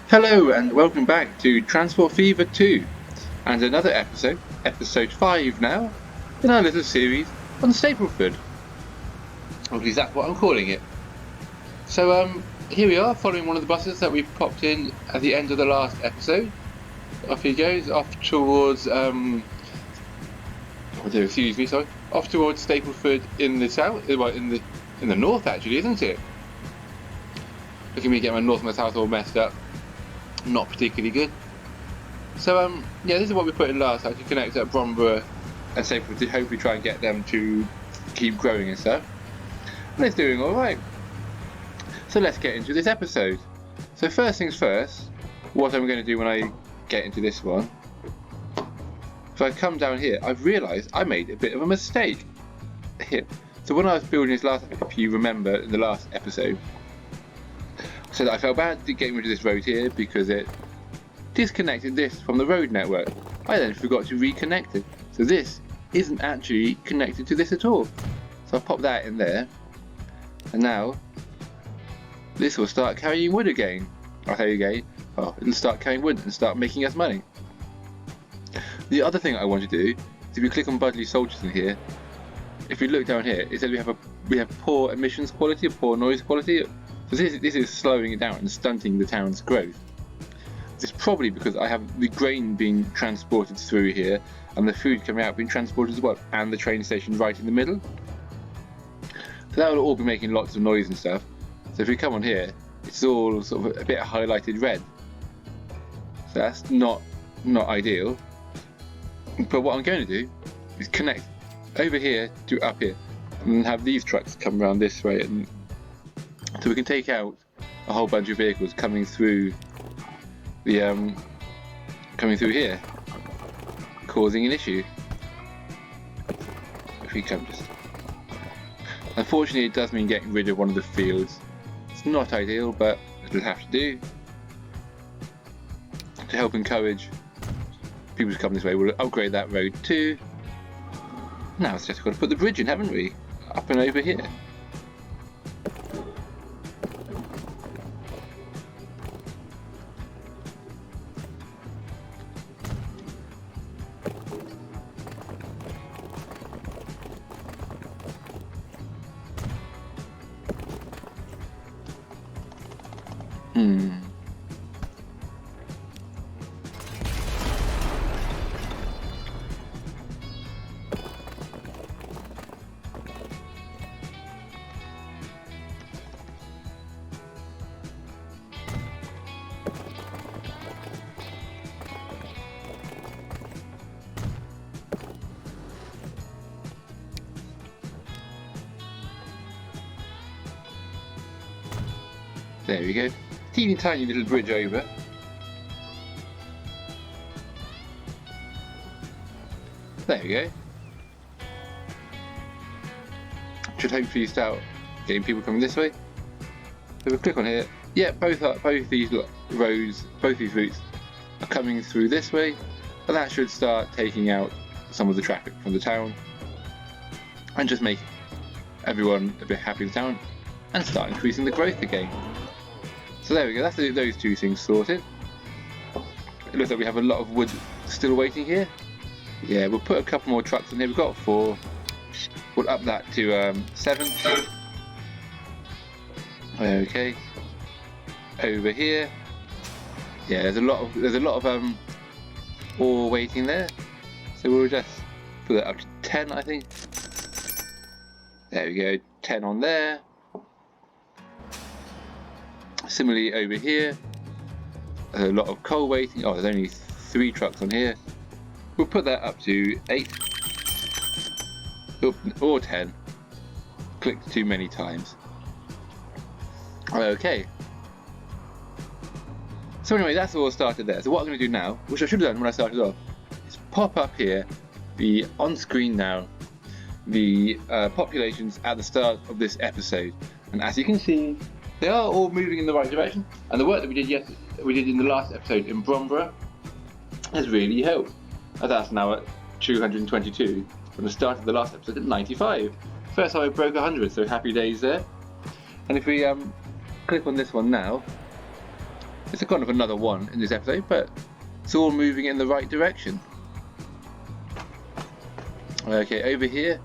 Hello and welcome back to Transport Fever 2 and another episode, episode 5 now, in our little series on Stapleford. Or at least that's what I'm calling it. So here we are, following one of the buses that we popped in at the end of the last episode. Off he goes, off towards, off towards Stapleford in the south, well in the north actually, isn't it? Look at me get my north and my south all messed up. Not particularly good. So yeah, this is what we put in last time to connect up Brombrough and Stapleford to hopefully try and get them to keep growing and stuff. And it's doing alright. So let's get into this episode. So first things first, what I'm going to do when I get into this one, if I come down here, I've realised I made a bit of a mistake here. So when I was building this last, if you remember in the last episode, so that I felt bad getting rid of this road here because it disconnected this from the road network. I then forgot to reconnect it. So this isn't actually connected to this at all. So I'll pop that in there. And now this will start carrying wood again. I'll tell you again. Oh, it'll start carrying wood and start making us money. The other thing I want to do is if you click on Budleigh Salterton here, if you look down here, it says we have poor emissions quality, poor noise quality. So this is slowing it down and stunting the town's growth. This is probably because I have the grain being transported through here and the food coming out being transported as well, and the train station right in the middle. So that will all be making lots of noise and stuff. So if we come on here, it's all sort of a bit highlighted red. So that's not ideal. But what I'm going to do is connect over here to up here and have these trucks come around this way, and so we can take out a whole bunch of vehicles coming through the coming through here, causing an issue. If we come just, unfortunately, it does mean getting rid of one of the fields. It's not ideal, but it'll have to do to help encourage people to come this way. We'll upgrade that road too. Now it's just got to put the bridge in, haven't we? Up and over here. There we go. Teeny tiny little bridge over. There we go. Should hopefully start getting people coming this way. So we'll click on here. Yeah, both these roads, both these routes are coming through this way, and that should start taking out some of the traffic from the town and just make everyone a bit happy in the town and start increasing the growth again. So there we go, that's those two things sorted. It looks like we have a lot of wood still waiting here. Yeah, we'll put a couple more trucks in here. We've got 4. We'll up that to 7. Okay. Over here. Yeah, there's a lot of ore waiting there. So we'll just put that up to 10, I think. There we go, 10 on there. Similarly over here, there's a lot of coal waiting. Oh, there's only 3 trucks on here. We'll put that up to 8 or 10. Clicked too many times. Okay. So anyway, that's all started there. So what I'm going to do now, which I should have done when I started off, is pop up here the on screen now the populations at the start of this episode, and as you can see, they are all moving in the right direction, and the work that we did in the last episode in Brombrough has really helped. And that's now at 222 from the start of the last episode at 95. First time I broke 100, so happy days there. And if we click on this one now, It's a kind of another one in this episode, but it's all moving in the right direction. Okay, over here,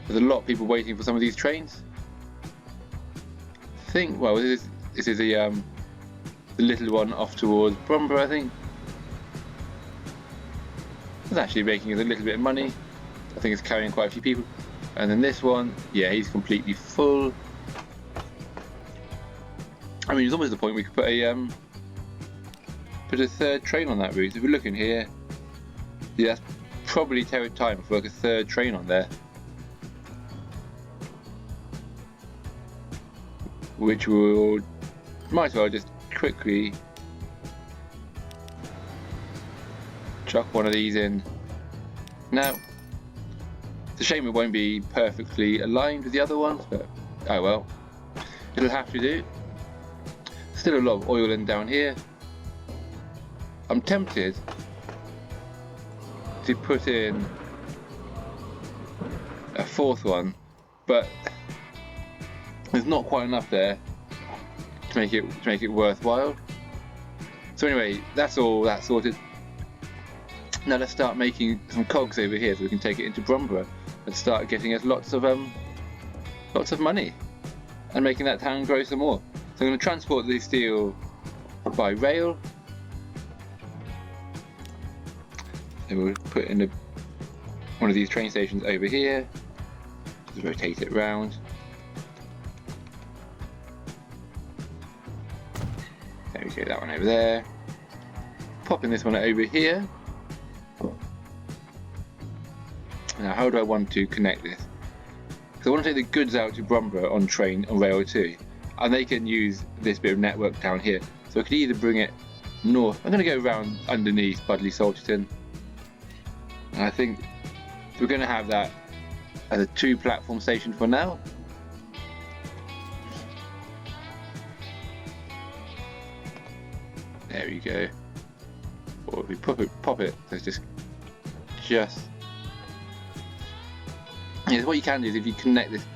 there's a lot of people waiting for some of these trains. I think, well, this is the little one off towards Brombrough, I think. It's actually making us a little bit of money. I think it's carrying quite a few people. And then this one, yeah, he's completely full. I mean, it's almost the point we could put a third train on that route. So if we look in here, yeah, that's probably time for like a third train on there, which will might as well just quickly chuck one of these in now. It's a shame it won't be perfectly aligned with the other ones, but oh well, it'll have to do. Still a lot of oil in down here. I'm tempted to put in a fourth one, but there's not quite enough there to make it worthwhile. So anyway, that's all that sorted. Now let's start making some cogs over here so we can take it into Brombrough and start getting us lots of money and making that town grow some more. So I'm going to transport the steel by rail. And we'll put in one of these train stations over here. Just rotate it round. There we go, that one over there. Popping this one over here. Now, how do I want to connect this? Because I want to take the goods out to Brombrough on rail 2, and they can use this bit of network down here. So I could either bring it north. I'm going to go around underneath Budleigh Salterton, and I think we're going to have that as a 2-platform station for now. There we go. Or if we pop it, so it's just. Yeah, what you can do is if you connect this,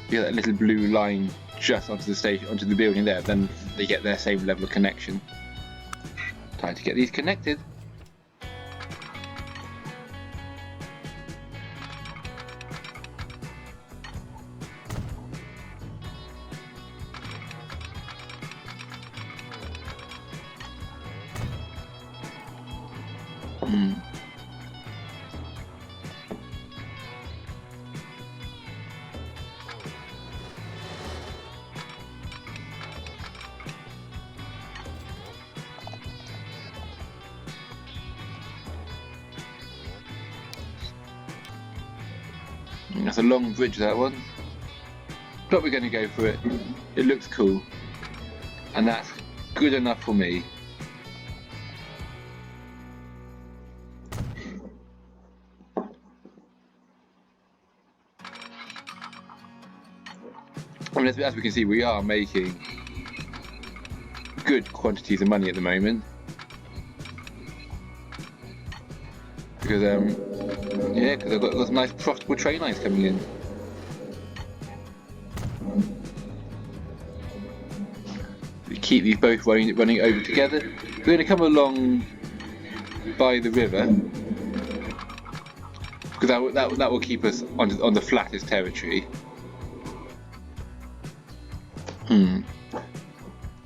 you get that little blue line just onto the station, onto the building there, then they get their same level of connection. Time to get these connected. That's a long bridge, that one. But we're going to go for it. It looks cool. And that's good enough for me. I mean, as we can see, we are making good quantities of money at the moment. Because, yeah, because I've got those nice profitable train lines coming in. We keep these both running over together. We're going to come along by the river, because that will keep us on the flattest territory.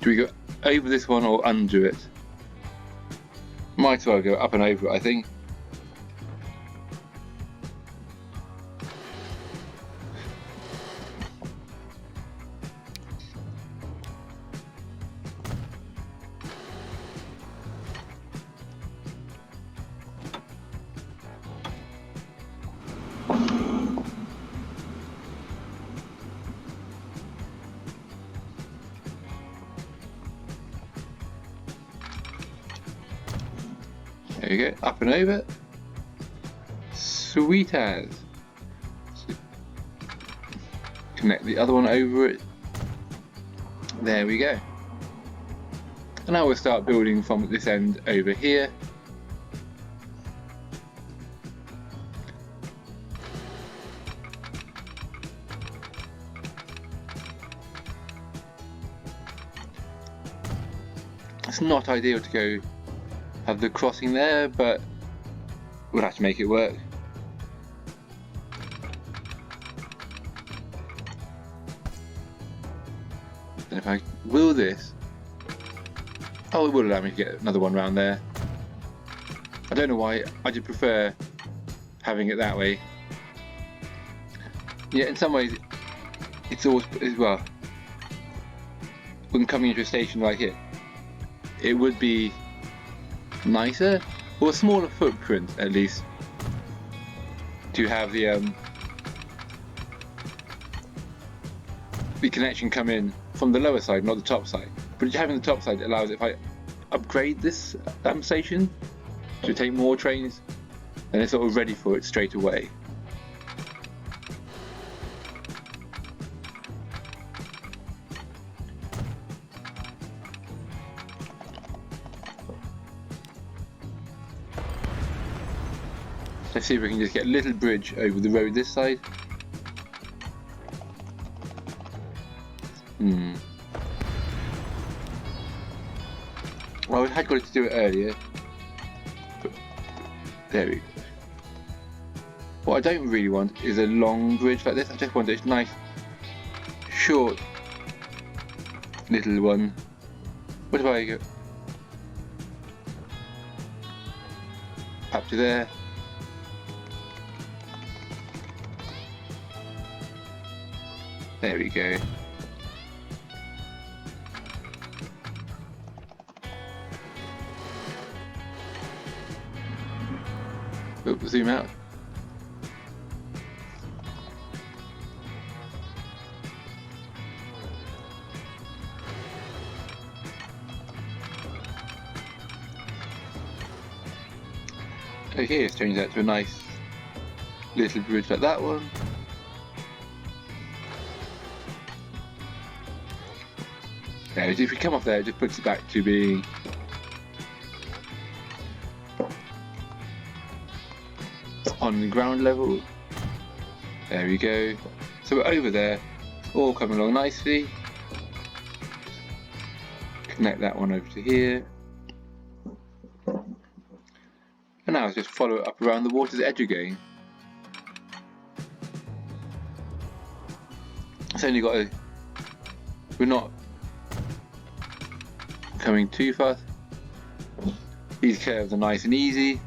Do we go over this one or under it? Might as well go up and over it, I think. There you go, up and over. Sweet as. Connect the other one over it. There we go. And now we'll start building from this end over here. It's not ideal to go have the crossing there, but we'll have to make it work. And if I will this, oh, it will allow me to get another one round there. I don't know why, I just prefer having it that way. Yeah, in some ways, it's always, as well, when coming into a station like it, it would be nicer, or a smaller footprint at least, to have the connection come in from the lower side, not the top side. But having the top side allows, if I upgrade this station to take more trains, then it's sort of ready for it straight away. Let's see if we can just get a little bridge over the road this side. Well, we had got to do it earlier, but there we go. What I don't really want is a long bridge like this. I just want this nice, short, little one. What if I go up to there? There we go. Oop, zoom out. Okay, it's changed that to a nice little bridge like that one. Yeah, if we come off there, it just puts it back to being on the ground level. There we go. So we're over there, it's all coming along nicely. Connect that one over to here. And now let's just follow it up around the water's edge again. It's only got a... we're not coming too fast. These curves are nice and easy.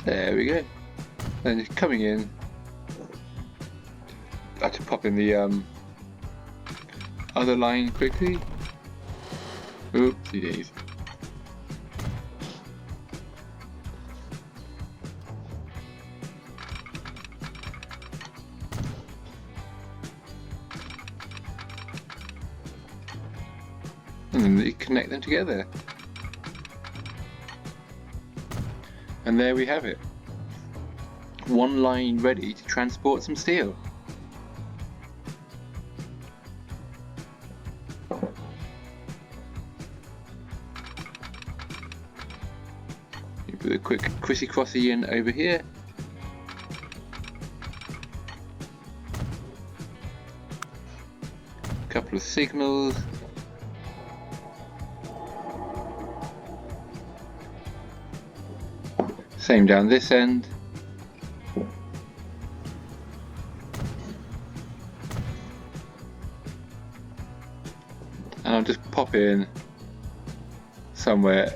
There we go. Then just coming in. I have to pop in the other line quickly. Oopsie daisy. And then you connect them together. And there we have it. One line ready to transport some steel. You put a quick crissy-crossy in over here. A couple of signals. Same down this end. And I'll just pop in somewhere.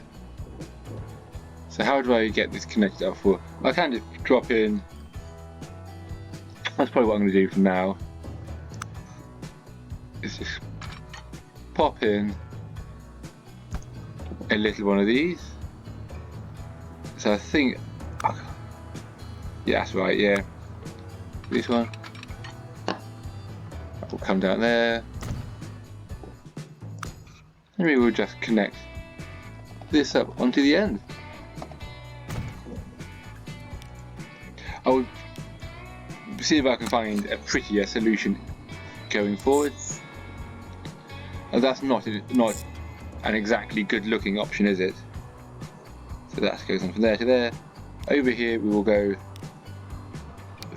So how do I get this connected up for? I can just drop in. That's probably what I'm going to do for now. Is just pop in a little one of these. So I think, yeah, that's right, yeah. This one. That will come down there. And we will just connect this up onto the end. I will see if I can find a prettier solution going forward. And that's not an exactly good looking option, is it? So that goes on from there to there. Over here we will go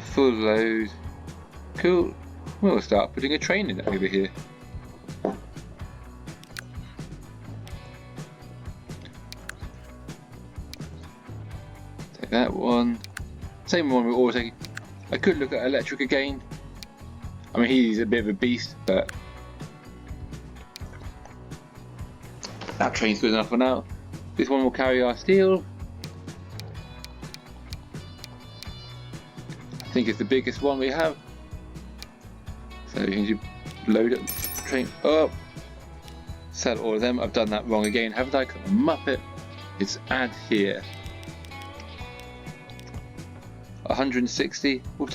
full load. Cool. We'll start putting a train in over here. Take that one. Same one we're always taking. I could look at electric again. I mean, he's a bit of a beast, but that train's good enough for now. This one will carry our steel. I think it's the biggest one we have. So you can load it, train up, sell all of them. I've done that wrong again, haven't I? Got a Muppet. It's add here. 160. We'll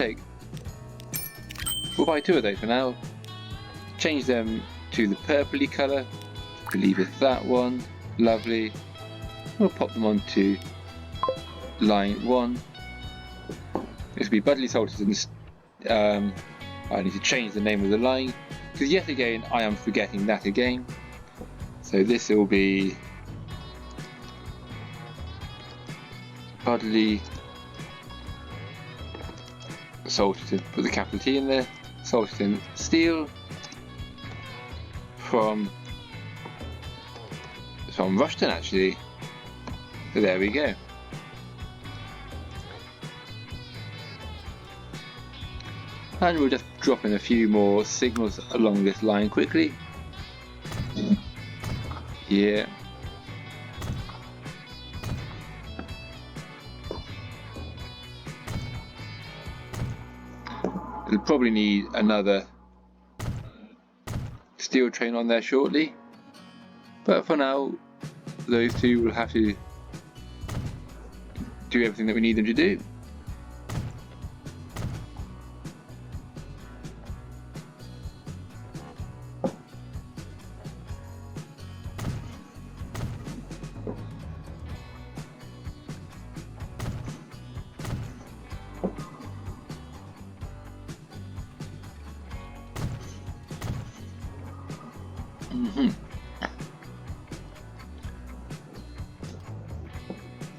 buy 2 of those for now. Change them to the purpley colour. I believe it's that one. Lovely. We'll pop them onto line 1. This will be Budleigh Salterton. I need to change the name of the line because yet again I am forgetting that again. So this will be Budleigh Salterton. Put the capital T in there. Salterton steel from Rushden actually. So there we go. And we'll just drop in a few more signals along this line quickly. Yeah. It'll probably need another steel train on there shortly. But for now, those two will have to do everything that we need them to do.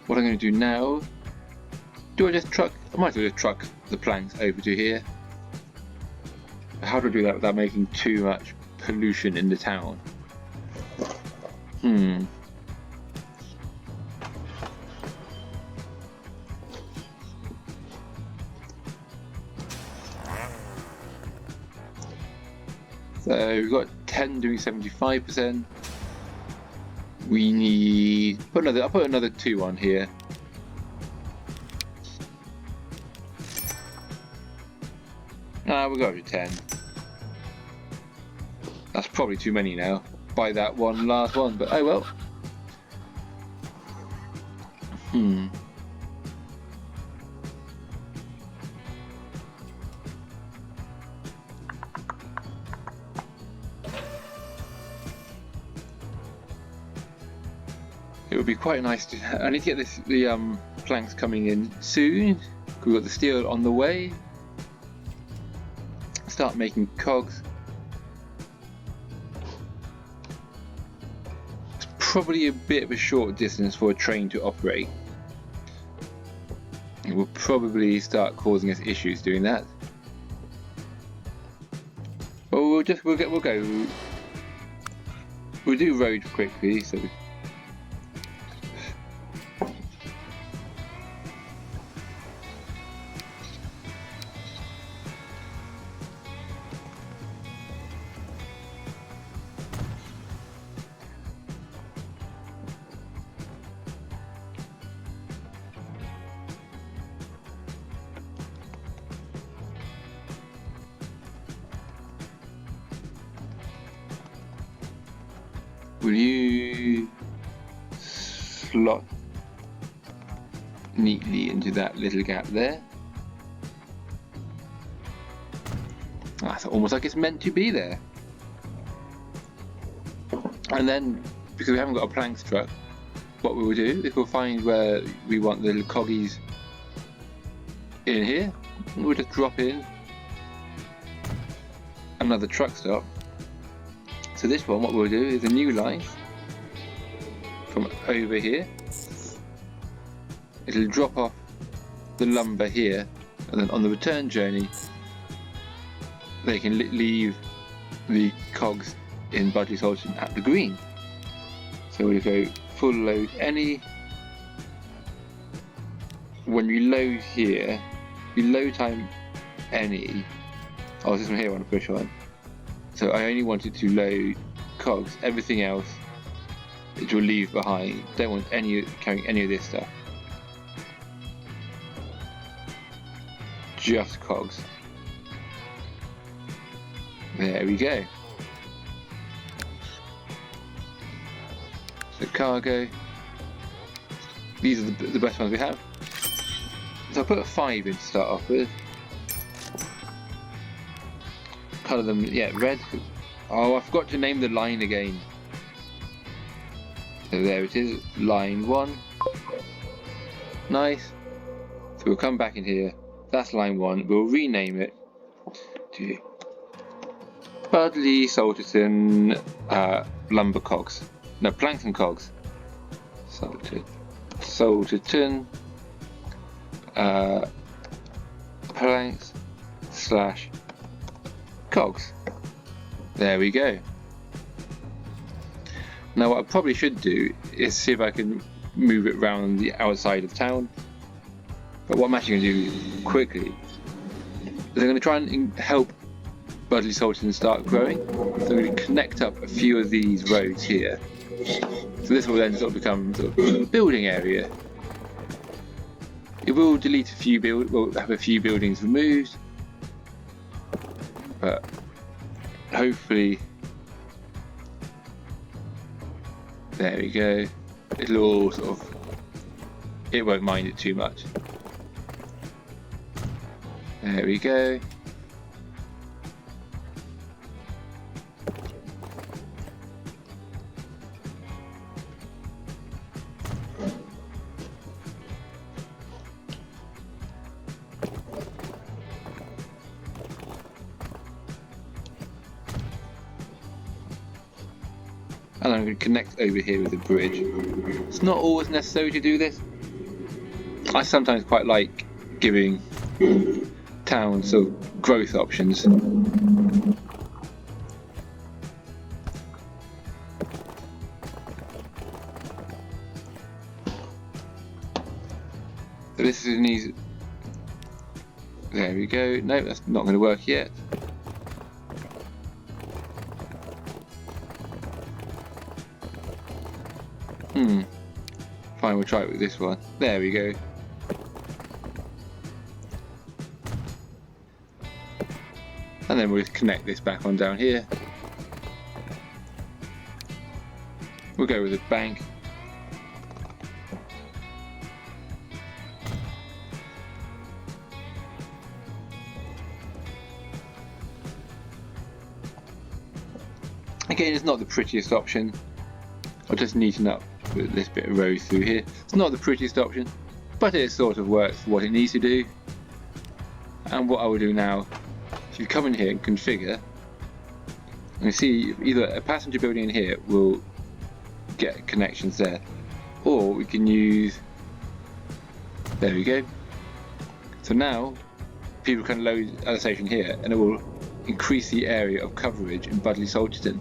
What I'm going to do now, I might as well just truck the planks over to here. How do I do that without making too much pollution in the town? So we've got 10 doing 75%. We need I'll put another 2 on here. We'll go up to 10. That's probably too many now. By that last one, but oh well. It would be quite nice to. I need to get the planks coming in soon. We've got the steel on the way. Start making cogs. It's probably a bit of a short distance for a train to operate. It will probably start causing us issues doing that. But we'll go. We'll do road quickly. So. Will you slot neatly into that little gap there? That's almost like it's meant to be there. And then, because we haven't got a planks truck, what we will do is we'll find where we want the little coggies in here, and we'll just drop in another truck stop. So this one, what we'll do is a new line from over here. It'll drop off the lumber here, and then on the return journey they can leave the cogs in Budleigh Salterton at the green. So we'll go full load any. When you load here, you load time any. Oh, this one here I want to push on. So I only wanted to load cogs. Everything else it will leave behind. Don't want carrying any of this stuff. Just cogs. There we go. So cargo. These are the best ones we have. So I'll put a 5 in to start off with. Colour them, yeah, red. Oh, I forgot to name the line again. So there it is, line 1. Nice. So we'll come back in here. That's line 1. We'll rename it to Budleigh Salterton lumber cogs. No, planks and cogs. Salterton planks / cogs. There we go. Now what I probably should do is see if I can move it around the outside of town. But what I'm actually going to do quickly is I'm going to try and help Budleigh Salterton start growing. So I'm going to connect up a few of these roads here. So this will then sort of become sort of a building area. It will delete a few we'll have a few buildings removed, but hopefully, there we go. It'll all sort of, it won't mind it too much. There we go. And I'm going to connect over here with a bridge. It's not always necessary to do this. I sometimes quite like giving towns sort of growth options. So this is an easy. There we go. No, that's not going to work yet. Fine, we'll try it with this one. There we go. And then we'll connect this back on down here. We'll go with a bank. Again, it's not the prettiest option. I'll just neaten up with this bit of road through here. It's not the prettiest option, but it sort of works for what it needs to do. And what I will do now, if you come in here and configure, you see either a passenger building in here will get connections there, or we can use, there we go. So now people can load at a station here and it will increase the area of coverage in Budleigh Salterton.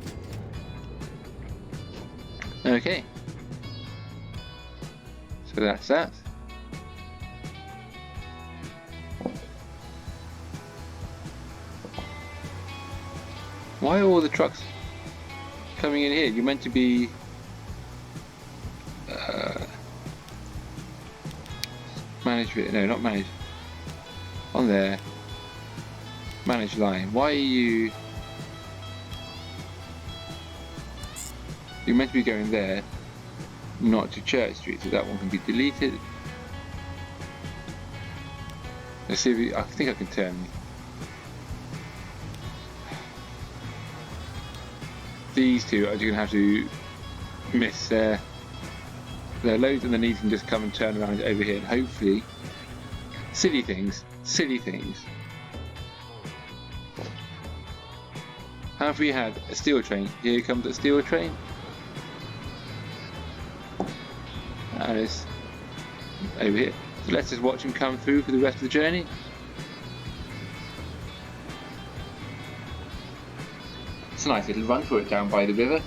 Okay. So that's that. Why are all the trucks coming in here? You're meant to be manage it. No, not manage. On there. Manage line. Why are you? You're meant to be going there, not to Church Street, so that one can be deleted. Let's see if I think I can turn these two. Are going to have to miss their loads, and then these can just come and turn around over here, and hopefully, silly things. Have we had a steel train? Here comes a steel train. And it's over here. So let's just watch him come through for the rest of the journey. a nice little run for it down by the river.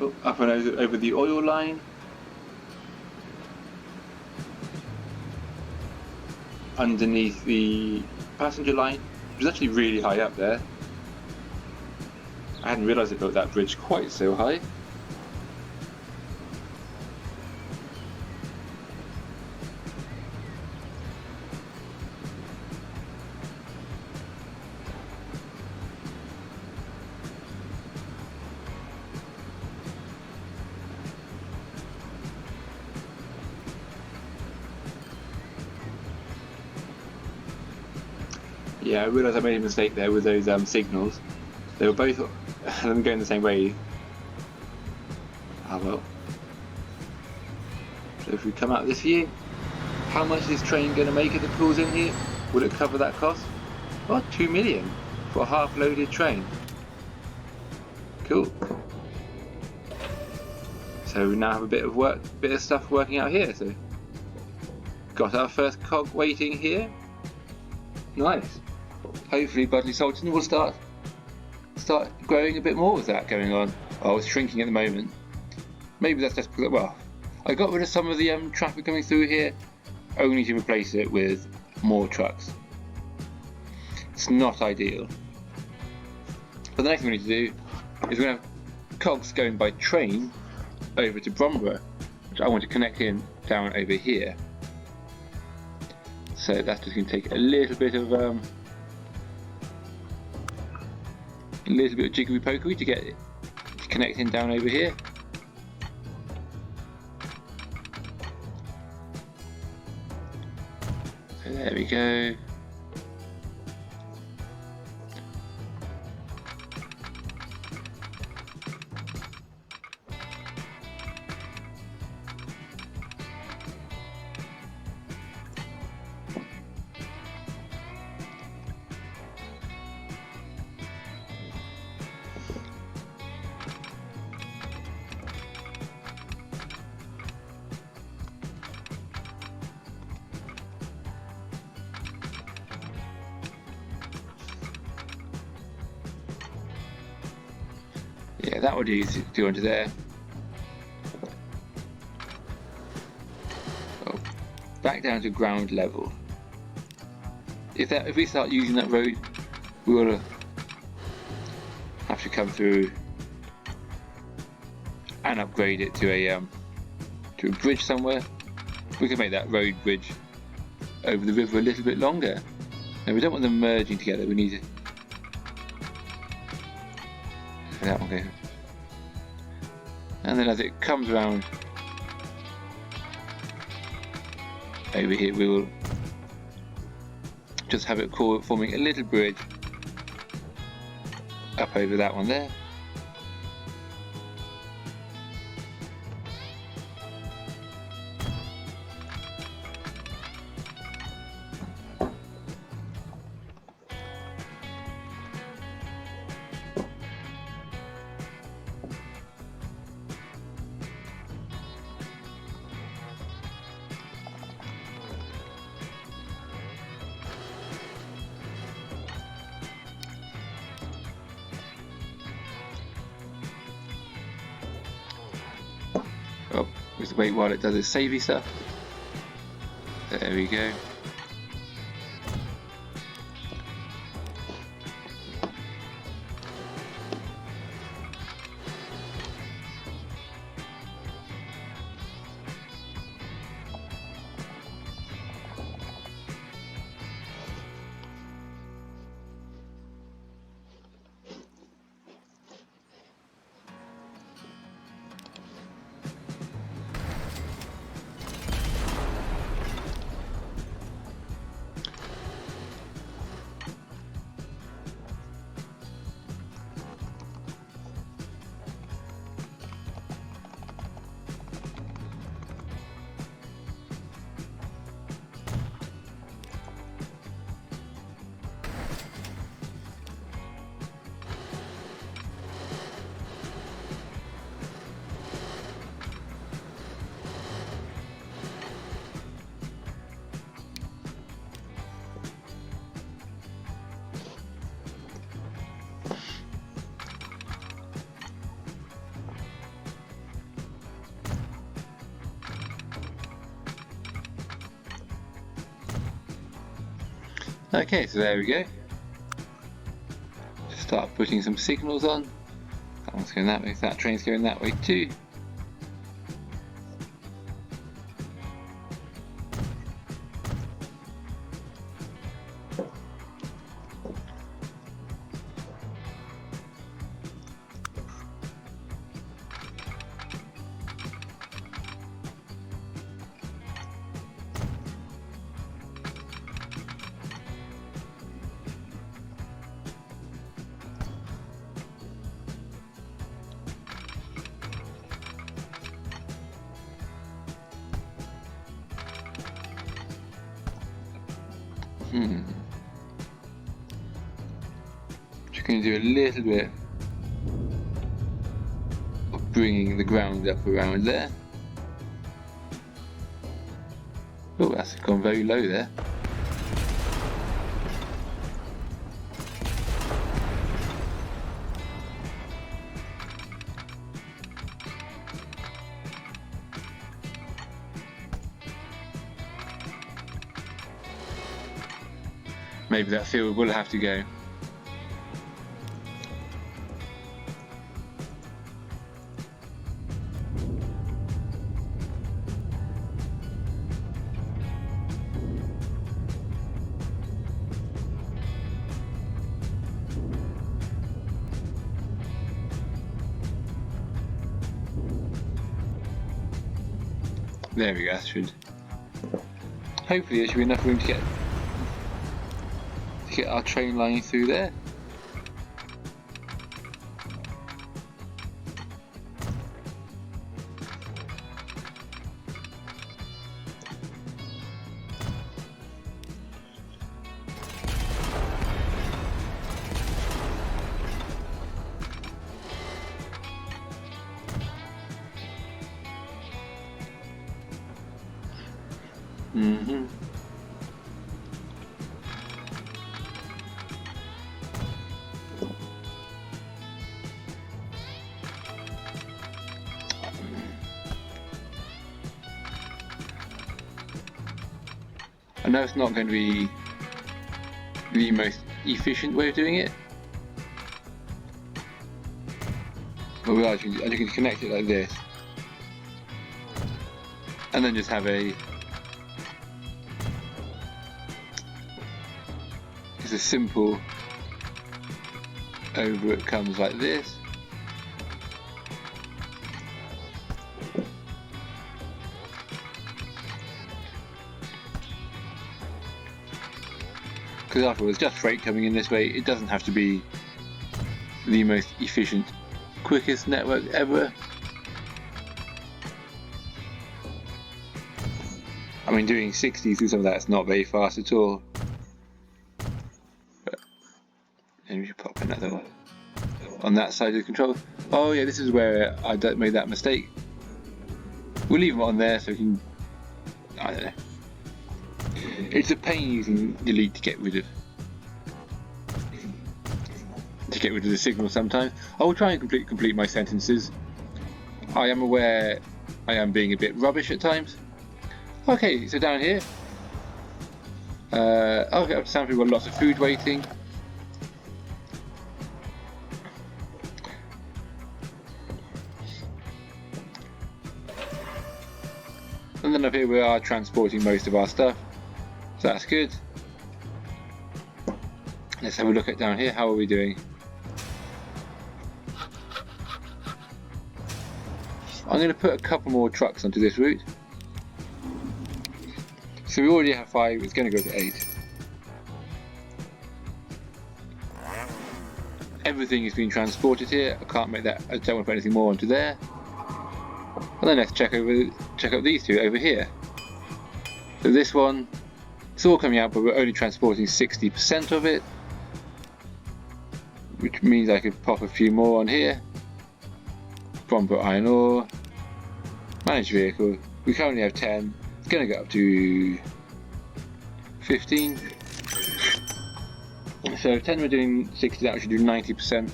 Oh, up and over the oil line. Underneath the passenger line, which is actually really high up there. I hadn't realised they built that bridge quite so high. Yeah, I realised I made a mistake there with those signals. They were both them going the same way. Ah well. So if we come out of this view, how much is this train going to make if it pulls in here? Will it cover that cost? Oh, 2 million for a half-loaded train. Cool. So we now have a bit of stuff working out here. So got our first cog waiting here. Nice. Hopefully Budleigh Salterton will start growing a bit more with that going on. Oh, it's shrinking at the moment. Maybe that's just because, well, I got rid of some of the traffic coming through here, only to replace it with more trucks. It's not ideal. But the next thing we need to do is we're going to have cogs going by train over to Brombrough, which I want to connect in down over here. So that's just going to take a little bit of jiggery pokery to get it to connect in down over here. So there we go. Yeah, that would do onto there. Oh, back down to ground level. If we start using that road, we will have to come through and upgrade it to a bridge somewhere. We can make that road bridge over the river a little bit longer. Now we don't want them merging together. We need to. That one go. And then as it comes around over here, we will just have it forming a little bridge up over that one there. Oh, just wait while it does its savey stuff. There we go. Okay, so there we go. Just start putting some signals on. That one's going that way, so that train's going that way too. Just going to do a little bit of bringing the ground up around there. Oh, that's gone very low there. Maybe that field will have to go. There we go, that should. Hopefully there should be enough room to get our train line through there. I know it's not going to be the most efficient way of doing it, but we are just going to connect it like this, and then just have a simple over it comes like this. Because after all, it's just freight coming in this way. It doesn't have to be the most efficient, quickest network ever. I mean, doing 60 through some of that's not very fast at all. But maybe we should pop another one on that side of the control. Oh yeah, this is where I made that mistake. We'll leave it on there so we can, I don't know. It's a pain using delete to get rid of the signal sometimes. I will try and complete my sentences. I am aware I am being a bit rubbish at times. Okay, so down here, okay, some people got lots of food waiting. And then up here we are transporting most of our stuff. So that's good. Let's have a look at down here. How are we doing? I'm going to put a couple more trucks onto this route. So we already have 5, it's going to go to 8. Everything is being transported here. I can't make that, I don't want to put anything more onto there. And then let's check out these two over here. So this one, it's all coming out, but we're only transporting 60% of it, which means I could pop a few more on here. Brombrough iron ore, managed vehicle, we currently have 10, it's going to go up to 15. So 10 we're doing 60, that we should do 90%.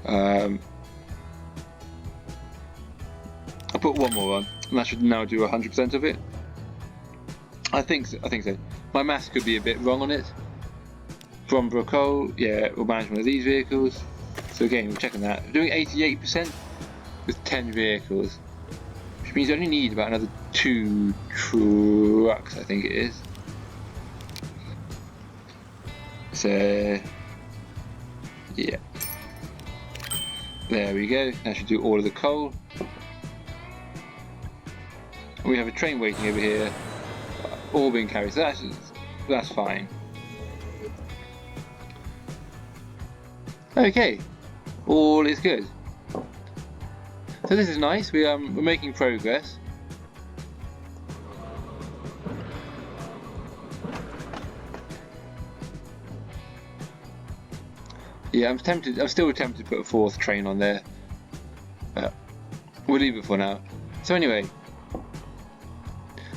I'll put one more on, and that should now do 100% of it. I think so. My maths could be a bit wrong on it. Brombrough coal, yeah, we'll manage one of these vehicles. So again, we're checking that. We're doing 88% with 10 vehicles, which means you only need about another 2 trucks, I think it is. So, yeah. There we go. That should do all of the coal. And we have a train waiting over here, all being carried. So that's fine. Okay, all is good. So this is nice. We're making progress. Yeah, I'm still tempted to put a 4th train on there. But we'll leave it for now. So anyway,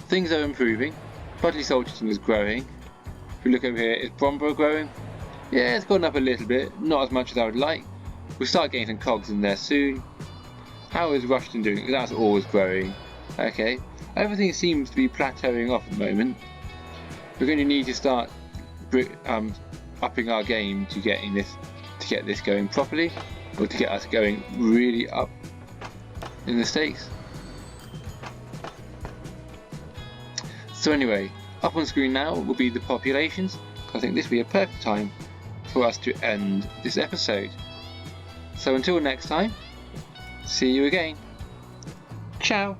things are improving. Budleigh Salterton is growing. If we look over here, is Brombrough growing? Yeah, it's gone up a little bit, not as much as I would like. We'll start getting some cogs in there soon. How is Rushden doing? That's always growing. Okay, everything seems to be plateauing off at the moment. We're going to need to start upping our game to get this going properly, or to get us going really up in the stakes. So anyway, up on screen now will be the populations. I think this will be a perfect time for us to end this episode. So until next time, see you again. Ciao.